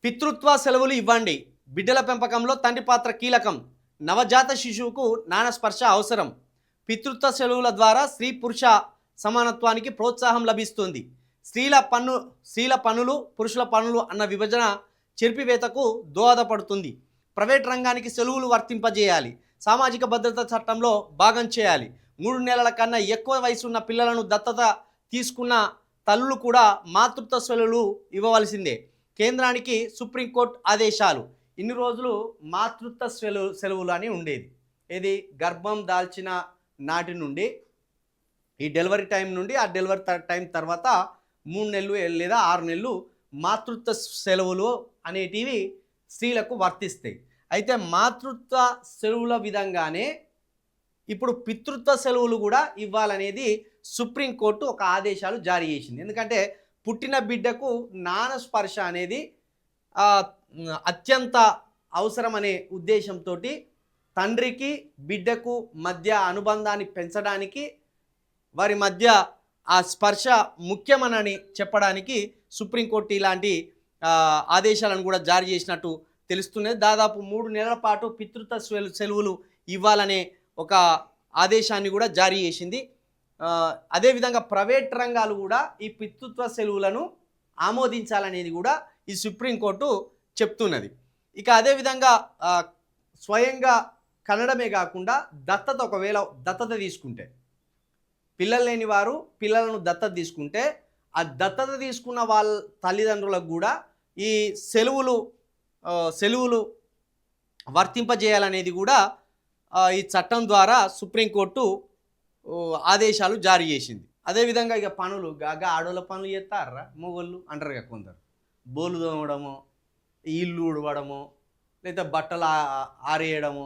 పితృత్వ సెలవులు ఇవ్వండి. బిడ్డల పెంపకంలో తండ్రి పాత్ర కీలకం. నవజాత శిశువుకు నాన్న స్పర్శ అవసరం. పితృత్వ సెలవుల ద్వారా స్త్రీ పురుష సమానత్వానికి ప్రోత్సాహం లభిస్తుంది. స్త్రీల పనులు పురుషుల పనులు అన్న విభజన చెరిపివేతకు దోహదపడుతుంది. ప్రైవేట్ రంగానికి సెలవులు వర్తింపజేయాలి. సామాజిక భద్రత చట్టంలో భాగం చేయాలి. 3 నెలల కన్నా ఎక్కువ వయసున్న పిల్లలను దత్తత తీసుకున్న తల్లులు కూడా మాతృత్వ సెలవులు ఇవ్వవలసిందే. కేంద్రానికి సుప్రీంకోర్టు ఆదేశాలు. ఇన్ని రోజులు మాతృత్వ సెలవులు అని ఉండేది. ఇది గర్భం దాల్చిన నాటి నుండి ఈ డెలివరీ టైం నుండి ఆ డెలివరీ టైం తర్వాత 3 నెలలు లేదా 6 నెలలు మాతృత్వ సెలవులు అనేటివి స్త్రీలకు వర్తిస్తాయి. అయితే మాతృత్వ సెలవుల విధంగానే ఇప్పుడు పితృత్వ సెలవులు కూడా ఇవ్వాలనేది సుప్రీంకోర్టు ఒక ఆదేశాలు జారీ చేసింది. ఎందుకంటే పుట్టిన బిడ్డకు నాన్న స్పర్శ అనేది అత్యంత అవసరం అనే ఉద్దేశంతో తండ్రికి బిడ్డకు మధ్య అనుబంధాన్ని పెంచడానికి, వారి మధ్య ఆ స్పర్శ ముఖ్యమనని చెప్పడానికి సుప్రీంకోర్టు ఇలాంటి ఆదేశాలను కూడా జారీ చేసినట్టు తెలుస్తున్నది. దాదాపు 3 నెలల పాటు పితృత్వ సెలవులు ఇవ్వాలనే ఒక ఆదేశాన్ని కూడా జారీ చేసింది. అదేవిధంగా ప్రైవేట్ రంగాలు కూడా ఈ పితృత్వ సెలవులను ఆమోదించాలనేది కూడా ఈ సుప్రీంకోర్టు చెప్తున్నది. ఇక అదేవిధంగా స్వయంగా కనడమే కాకుండా ఒకవేళ దత్తత తీసుకుంటే, పిల్లలు లేని వారు పిల్లలను దత్తత తీసుకుంటే ఆ దత్తత తీసుకున్న వాళ్ళ తల్లిదండ్రులకు కూడా ఈ సెలవులు వర్తింపజేయాలనేది కూడా ఈ చట్టం ద్వారా సుప్రీంకోర్టు ఆదేశాలు జారీ చేసింది. అదేవిధంగా ఇక పనులు ఆడోళ్ళ పనులు చేస్తారా మొగోళ్ళు అంటారు కదా కొందరు. బోలు తోమడము, ఇల్లు ఉడవడము, లేదా బట్టలు ఆరేయడము,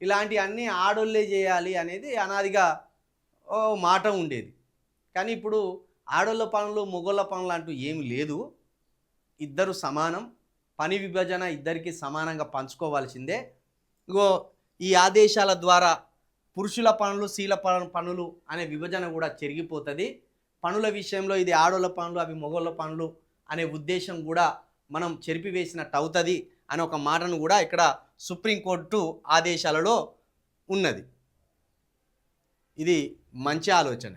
ఇలాంటివన్నీ ఆడోళ్ళే చేయాలి అనేది అనాదిగా మాట ఉండేది. కానీ ఇప్పుడు ఆడోళ్ళ పనులు మొగోళ్ళ పనులు అంటూ ఏమి లేదు. ఇద్దరు సమానం, పని విభజన ఇద్దరికి సమానంగా పంచుకోవాల్సిందే. ఈ ఆదేశాల ద్వారా పురుషుల పనులు స్త్రీల పనులు అనే విభజన కూడా చెరిగిపోతుంది. పనుల విషయంలో ఇది ఆడోళ్ళ పనులు అవి మొగోళ్ళ పనులు అనే ఉద్దేశం కూడా మనం చెరిపివేసినట్టు అవుతుంది అనే ఒక మాటను కూడా ఇక్కడ సుప్రీంకోర్టు ఆదేశాలలో ఉన్నది. ఇది మంచి ఆలోచన.